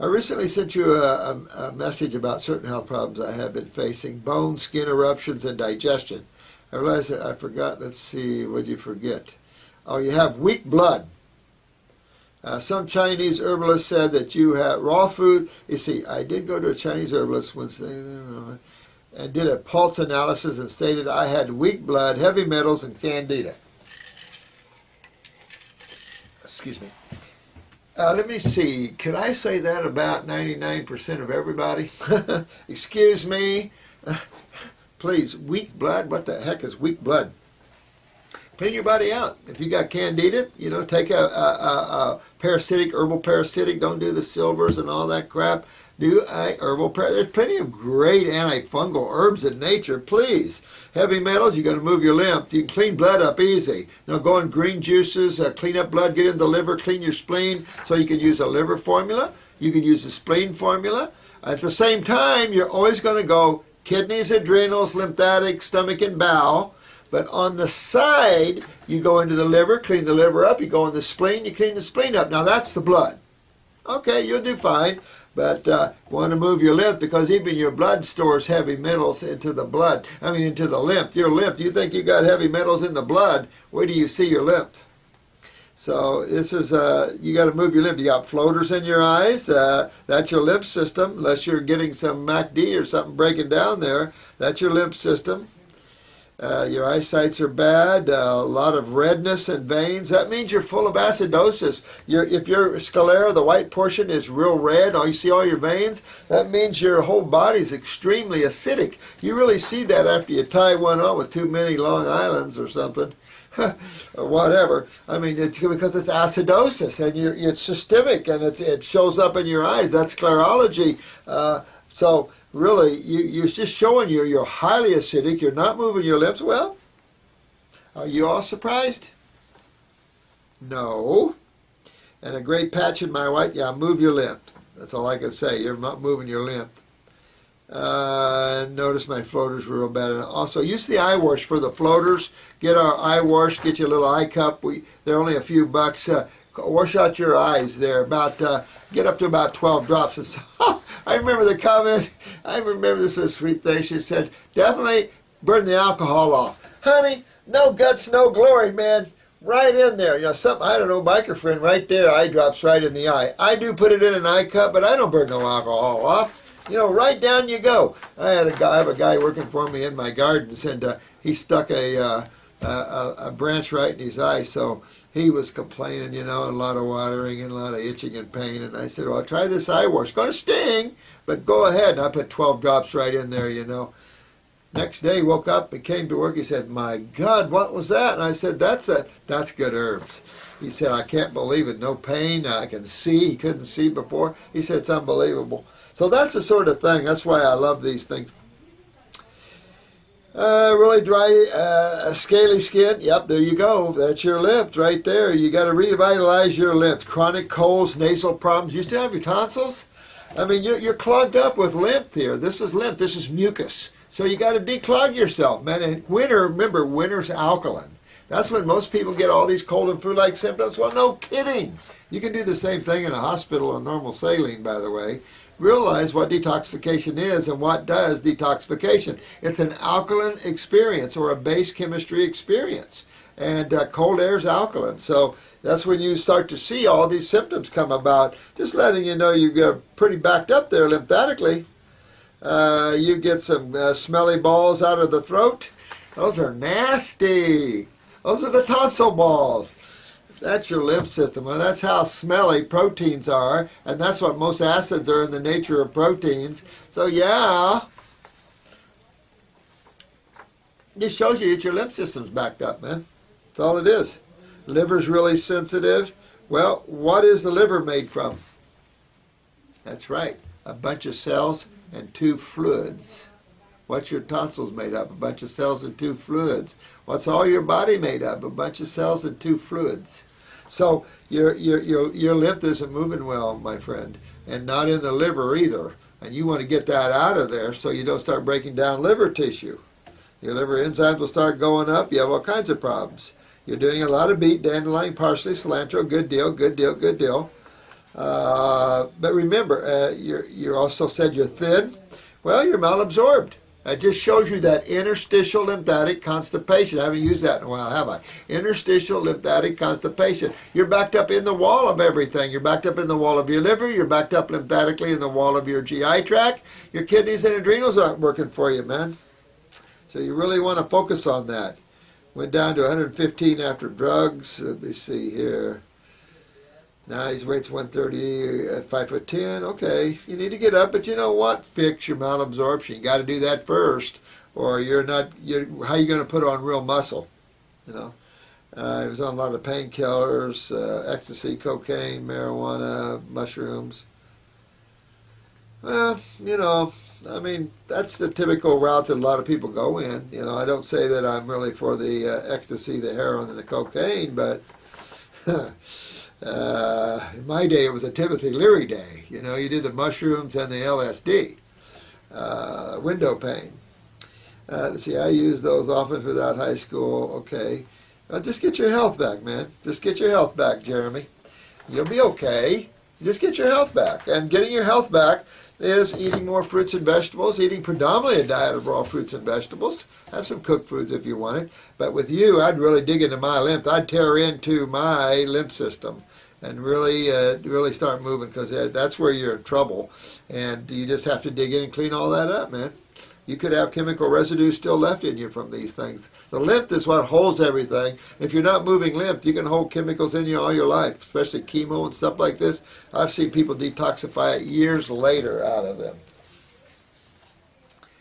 I recently sent you a message about certain health problems I have been facing: bone, skin eruptions, and digestion. I realized that I forgot. Let's see, what did you forget? Oh, you have weak blood. Some Chinese herbalist said that you have raw food. You see, I did go to a Chinese herbalist once and did a pulse analysis and stated I had weak blood, heavy metals, and candida. Excuse me. Let me see. Could I say that about 99% of everybody? Excuse me. Please, weak blood? What the heck is weak blood? Clean your body out. If you got candida, take a parasitic, herbal parasitic. Don't do the silvers and all that crap. Do a herbal parasitic. There's plenty of great antifungal herbs in nature. Please. Heavy metals, you got to move your lymph. You can clean blood up easy. Now go on green juices, clean up blood, get in the liver, clean your spleen. So you can use a liver formula. You can use a spleen formula. At the same time, you're always going to go kidneys, adrenals, lymphatic, stomach, and bowel. But on the side, you go into the liver, clean the liver up. You go in the spleen, you clean the spleen up. Now that's the blood. Okay, you'll do fine. But want to move your lymph, because even your blood stores heavy metals into the blood. Into the lymph. Your lymph, you think you got heavy metals in the blood. Where do you see your lymph? So this is, you got to move your lymph. You got floaters in your eyes. That's your lymph system. Unless you're getting some MACD or something breaking down there. That's your lymph system. Your eyesights are bad, a lot of redness in veins. That means you're full of acidosis. If your sclera, the white portion, is real red, you see all your veins, that means your whole body is extremely acidic. You really see that after you tie one on with too many Long Islands or something, or whatever. It's because it's acidosis, and it's systemic, and it shows up in your eyes. That's sclerology. So really, you're just showing you're highly acidic. You're not moving your lips. Well, are you all surprised? No. And a great patch in my white, yeah, move your lymph. That's all I can say. You're not moving your lymph. Notice my floaters were real bad. And also, use the eye wash for the floaters. Get our eye wash. Get you a little eye cup. They're only a few bucks. Wash out your eyes there. Get up to about 12 drops. And so, I remember the comment. I remember this is a sweet thing. She said, definitely burn the alcohol off. Honey, no guts, no glory, man. Right in there. Something, I don't know, biker friend, right there, eye drops right in the eye. I do put it in an eye cup, but I don't burn no alcohol off. Right down you go. I have a guy working for me in my gardens, and he stuck a branch right in his eye, so he was complaining, a lot of watering and a lot of itching and pain. And I said, well, try this eye wash. It's going to sting, but go ahead. And I put 12 drops right in there, Next day, he woke up and came to work. He said, my God, what was that? And I said, that's good herbs. He said, I can't believe it. No pain. I can see. He couldn't see before. He said, it's unbelievable. So that's the sort of thing. That's why I love these things. Really dry, scaly skin. Yep, there you go. That's your lymph right there. You got to revitalize your lymph. Chronic colds, nasal problems. You still have your tonsils? You're clogged up with lymph here. This is lymph. This is mucus. So you got to declog yourself, man. And winter, remember, winter's alkaline. That's when most people get all these cold and flu-like symptoms. Well, no kidding. You can do the same thing in a hospital on normal saline, by the way. Realize what detoxification is and what does detoxification. It's an alkaline experience, or a base chemistry experience. And cold air is alkaline. So that's when you start to see all these symptoms come about. Just letting you know you're pretty backed up there lymphatically. You get some smelly balls out of the throat. Those are nasty. Those are the tonsil balls. That's your lymph system. And that's how smelly proteins are. And that's what most acids are in the nature of proteins. So yeah, it shows you that your lymph system's backed up, man. That's all it is. Liver's really sensitive. Well, what is the liver made from? That's right. A bunch of cells and two fluids. What's your tonsils made up? A bunch of cells and two fluids. What's all your body made up? A bunch of cells and two fluids. So your lymph isn't moving well, my friend, and not in the liver either. And you want to get that out of there so you don't start breaking down liver tissue. Your liver enzymes will start going up. You have all kinds of problems. You're doing a lot of beet, dandelion, parsley, cilantro. Good deal, good deal, good deal. But remember, you also said you're thin. Well, you're malabsorbed. It just shows you that interstitial lymphatic constipation. I haven't used that in a while, have I? Interstitial lymphatic constipation. You're backed up in the wall of everything. You're backed up in the wall of your liver. You're backed up lymphatically in the wall of your GI tract. Your kidneys and adrenals aren't working for you, man. So you really want to focus on that. Went down to 115 after drugs. Let me see here. Now his weight's 130 at 5'10". Okay, you need to get up, but you know what? Fix your malabsorption. You got to do that first, or you're not. How are you going to put on real muscle? You know, he was on a lot of painkillers, ecstasy, cocaine, marijuana, mushrooms. Well, you know, I mean, that's the typical route that a lot of people go in. You know, I don't say that I'm really for the ecstasy, the heroin, and the cocaine, but in my day it was a Timothy Leary day. You know, you did the mushrooms and the LSD, window pane. Let's see, I use those often without high school. Okay. Just get your health back, man. Just get your health back, Jeremy. You'll be okay. Just get your health back. And getting your health back is eating more fruits and vegetables, eating predominantly a diet of raw fruits and vegetables. Have some cooked foods if you want it. But with you, I'd really dig into my lymph. I'd tear into my lymph system and really start moving, because that's where you're in trouble. And you just have to dig in and clean all that up, man. You could have chemical residue still left in you from these things. The lymph is what holds everything. If you're not moving lymph, you can hold chemicals in you all your life, especially chemo and stuff like this. I've seen people detoxify it years later out of them.